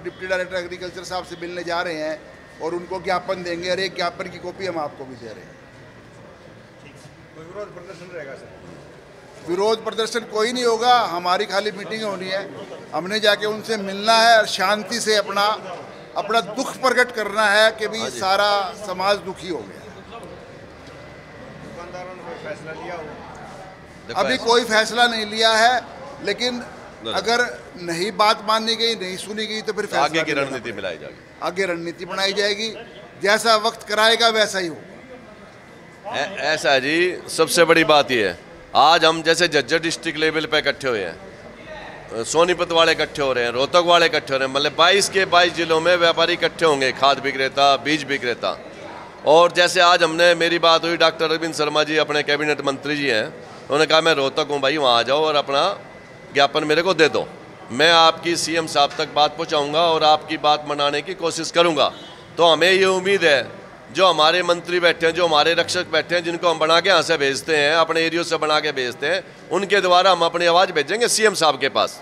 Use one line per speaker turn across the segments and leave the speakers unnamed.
और deputy director agriculture साहब से मिलने जा रहे हैं और उनको ज्ञापन देंगे, और एक ज्ञापन की कॉपी हम आपको भी दे रहे हैं।
कोई विरोध प्रदर्शन रहेगा सर?
विरोध प्रदर्शन कोई नहीं होगा, हमारी खाली मीटिंग होनी है। हमने जाके उनसे मिलना है और शांति से अपना दुख प्रकट करना है कि भी सारा समाज दुखी हो गया।
दुकानदारों ने कोई फैसला लिया हो?
अभी कोई फैसला नहीं लिया है, लेकिन अगर नहीं बात मानी गई, नहीं सुनी गई तो फिर फैसला
आगे की रणनीति मिलाई जाएगी,
आगे रणनीति बनाई जाएगी। जैसा वक्त कराएगा वैसा ही होगा।
ऐसा है जी। सबसे बड़ी बात यह है, आज हम जैसे झज्जर डिस्ट्रिक्ट लेवल पे इकट्ठे हुए हैं, सोनीपत वाले इकट्ठे हो रहे हैं, रोहतक वाले इकट्ठे हो रहे हैं, मतलब 22 के 22 जिलों में व्यापारी इकट्ठे होंगे, खाद विक्रेता, बीज विक्रेता। और जैसे आज हमने, मेरी बात हुई डॉक्टर अरविंद शर्मा जी अपने कैबिनेट मंत्री जी हैं, उन्होंने कहा मैं रोहतक हूँ भाई, वहाँ आ जाओ और अपना ज्ञापन मेरे को दे दो, मैं आपकी सीएम साहब तक बात पहुँचाऊँगा और आपकी बात मनाने की कोशिश करूँगा। तो हमें ये उम्मीद है जो हमारे मंत्री बैठे हैं, जो हमारे रक्षक बैठे हैं, जिनको हम बना के यहाँ से भेजते हैं, अपने एरियो से बना के भेजते हैं, उनके द्वारा हम अपनी आवाज़ भेजेंगे सीएम साहब के पास।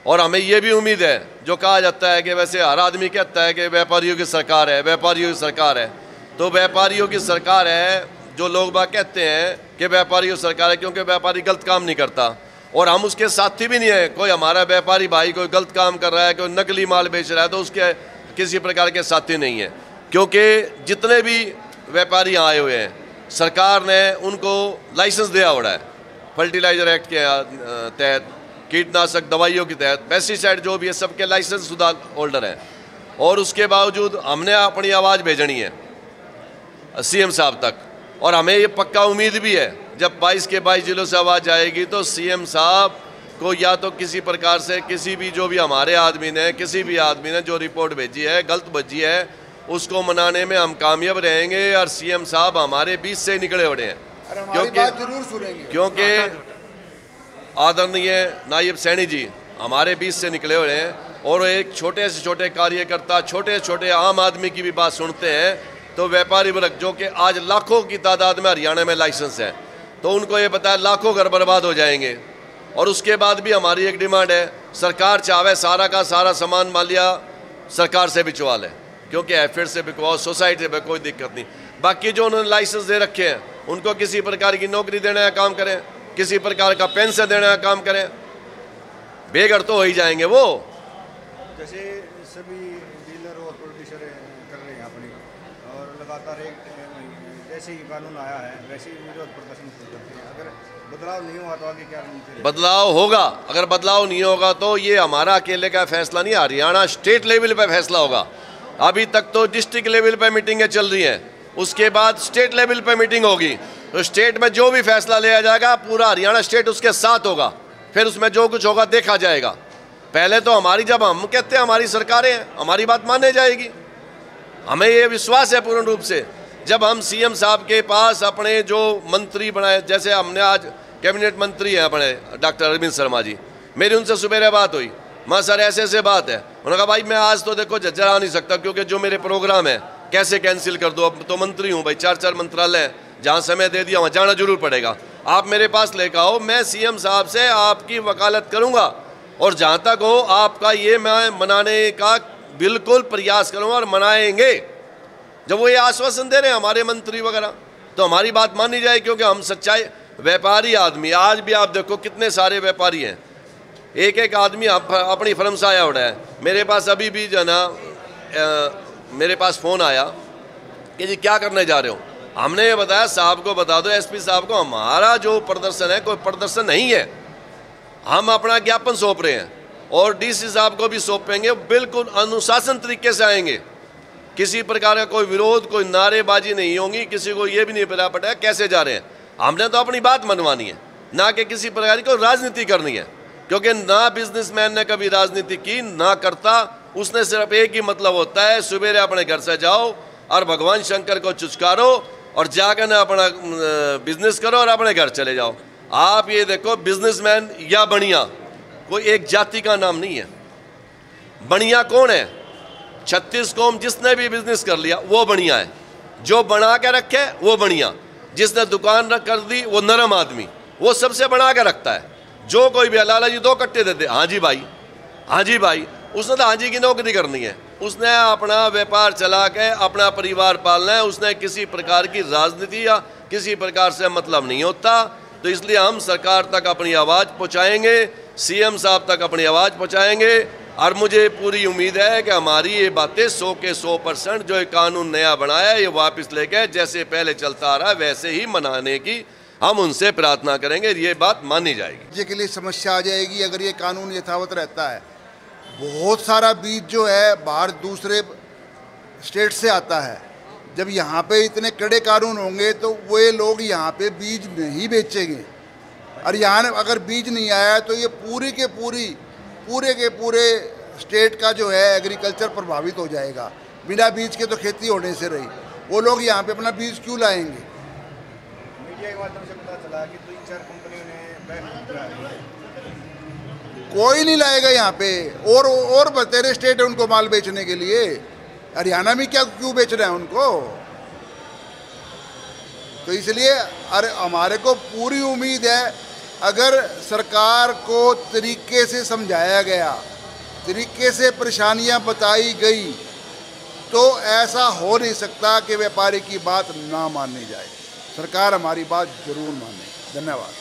और हमें ये भी उम्मीद है, जो कहा जाता है कि वैसे हर आदमी कहता है कि व्यापारियों की सरकार है, व्यापारियों की सरकार है, तो व्यापारियों की सरकार है। जो लोग बात कहते हैं कि व्यापारियों की सरकार है, क्योंकि व्यापारी गलत काम नहीं करता और हम उसके साथी भी नहीं है। कोई हमारा व्यापारी भाई कोई गलत काम कर रहा है, कोई नकली माल बेच रहा है, तो उसके किसी प्रकार के साथी नहीं है। क्योंकि जितने भी व्यापारी आए हुए हैं, सरकार ने उनको लाइसेंस दिया हुआ है, फर्टिलाइजर एक्ट के तहत, कीटनाशक दवाइयों के तहत, पेस्टिसाइड जो भी है, सबके लाइसेंस शुदा होल्डर हैं। और उसके बावजूद हमने अपनी आवाज़ भेजनी है सीएम साहब तक। और हमें ये पक्का उम्मीद भी है, जब 22 के 22 जिलों से आवाज़ जाएगी तो सीएम साहब को या तो किसी प्रकार से, किसी भी जो भी हमारे आदमी ने, किसी भी आदमी ने जो रिपोर्ट भेजी है, गलत भेजी है, उसको मनाने में हम कामयाब रहेंगे। और सीएम साहब हमारे बीच से निकले हुए हैं, क्योंकि आदरणीय नायब सैनी जी हमारे बीच से निकले हुए हैं और एक छोटे से छोटे कार्यकर्ता, छोटे से छोटे आम आदमी की भी बात सुनते हैं। तो व्यापारी वर्ग जो कि आज लाखों की तादाद में हरियाणा में लाइसेंस है, तो उनको ये पता है लाखों घर बर्बाद हो जाएंगे। और उसके बाद भी हमारी एक डिमांड है, सरकार चाहे सारा का सारा सामान मालिया सरकार से बिचवा ले, क्योंकि एफिड से बिकवाओ, सोसाइटी से कोई दिक्कत नहीं। बाकी जो उन्होंने लाइसेंस दे रखे हैं, उनको किसी प्रकार की नौकरी देने का काम करें, किसी प्रकार का पेंशन देने का काम करें, बेघर तो हो ही जाएंगे वो।
जैसे सभी डीलर और प्रोड्यूसर कर रहे हैं अपनी, और लगातार एक जैसे ही कानून आया है वैसे ही विरोध प्रदर्शन शुरू करते हैं। अगर बदलाव नहीं हुआ तो आगे क्या रणनीति?
बदलाव होगा। अगर बदलाव नहीं होगा तो ये हमारा अकेले का फैसला नहीं, हरियाणा स्टेट लेवल पे फैसला होगा। अभी तक तो डिस्ट्रिक्ट लेवल पे मीटिंगें चल रही हैं, उसके बाद स्टेट लेवल पे मीटिंग होगी, तो स्टेट में जो भी फैसला लिया जाएगा पूरा हरियाणा स्टेट उसके साथ होगा। फिर उसमें जो कुछ होगा देखा जाएगा। पहले तो हमारी, जब हम कहते हैं हमारी सरकारें हैं, हमारी बात माननी जाएगी। हमें ये विश्वास है पूर्ण रूप से, जब हम सीएम साहब के पास अपने जो मंत्री बनाए, जैसे हमने आज कैबिनेट मंत्री हैं अपने डॉक्टर अरविंद शर्मा जी, मेरी उनसे सुबह बात हुई, माँ सर ऐसे ऐसे बात है। उन्होंने कहा भाई मैं आज तो देखो झज्जर आ नहीं सकता, क्योंकि जो मेरे प्रोग्राम है कैसे कैंसिल कर दो, अब तो मंत्री हूँ भाई, 4 मंत्रालय हैं, जहाँ समय दे दिया वहाँ जाना जरूर पड़ेगा, आप मेरे पास लेकर आओ, मैं सीएम साहब से आपकी वकालत करूँगा और जहाँ तक हो आपका ये मैं मनाने का बिल्कुल प्रयास करूँगा और मनाएंगे। जब वो ये आश्वासन दे रहे हैं हमारे मंत्री वगैरह, तो हमारी बात मानी जाए, क्योंकि हम सच्चाई व्यापारी आदमी, आज भी आप देखो कितने सारे व्यापारी हैं, एक एक आदमी अपनी फर्म से आया उड़ा है। मेरे पास अभी भी जो ना मेरे पास फ़ोन आया कि जी क्या करने जा रहे हो, हमने ये बताया साहब को बता दो, एसपी साहब को, हमारा जो प्रदर्शन है कोई प्रदर्शन नहीं है, हम अपना ज्ञापन सौंप रहे हैं और डीसी साहब को भी सौंपेंगे, बिल्कुल अनुशासन तरीके से आएंगे, किसी प्रकार का कोई विरोध, कोई नारेबाजी नहीं होगी, किसी को ये भी नहीं पता पड़ा कैसे जा रहे हैं। हमने तो अपनी बात मनवानी है, ना कि किसी प्रकार की राजनीति करनी है, क्योंकि ना बिजनेसमैन ने कभी राजनीति की, ना करता, उसने सिर्फ एक ही मतलब होता है, सुबह अपने घर से जाओ और भगवान शंकर को चुचकारो और जाकर ना अपना बिजनेस करो और अपने घर चले जाओ। आप ये देखो, बिजनेसमैन या बनिया कोई एक जाति का नाम नहीं है। बनिया कौन है? 36 कौम जिसने भी बिजनेस कर लिया वो बनिया है, जो बना के रखे वो बनिया, जिसने दुकान रख कर दी वो नरम आदमी, वो सबसे बना के रखता है। जो कोई भी लाला जी 2 कट्टे देते, हाँ जी भाई, हाँ जी भाई, उसने दहाजी की नौकरी करनी है, उसने अपना व्यापार चला के अपना परिवार पालना है, उसने किसी प्रकार की राजनीति या किसी प्रकार से मतलब नहीं होता। तो इसलिए हम सरकार तक अपनी आवाज़ पहुँचाएँगे, सीएम साहब तक अपनी आवाज़ पहुँचाएँगे और मुझे पूरी उम्मीद है कि हमारी ये बातें 100 के 100% जो कानून नया बनाया है ये वापस लेके जैसे पहले चलता आ रहा है वैसे ही मनाने की हम उनसे प्रार्थना करेंगे, ये बात मानी जाएगी।
ये के लिए समस्या आ जाएगी अगर ये कानून यथावत रहता है। बहुत सारा बीज जो है बाहर दूसरे स्टेट से आता है, जब यहाँ पे इतने कड़े कानून होंगे तो वे लोग यहाँ पे बीज नहीं बेचेंगे, और यहाँ अगर बीज नहीं आया तो ये पूरे के पूरे स्टेट का जो है एग्रीकल्चर प्रभावित हो जाएगा। बिना बीज के तो खेती होने से रही, वो लोग यहाँ पे अपना बीज क्यों लाएंगे।
मीडिया के माध्यम से पता चला कि 3-4 कंपनियों ने
कोई नहीं लाएगा यहाँ पे, और बतेरे स्टेट है उनको माल बेचने के लिए। हरियाणा में क्या क्यों बेच रहे हैं उनको। तो इसलिए अरे हमारे को पूरी उम्मीद है अगर सरकार को तरीके से समझाया गया, तरीके से परेशानियां बताई गई, तो ऐसा हो नहीं सकता कि व्यापारी की बात ना मानी जाए। सरकार हमारी बात जरूर माने। धन्यवाद।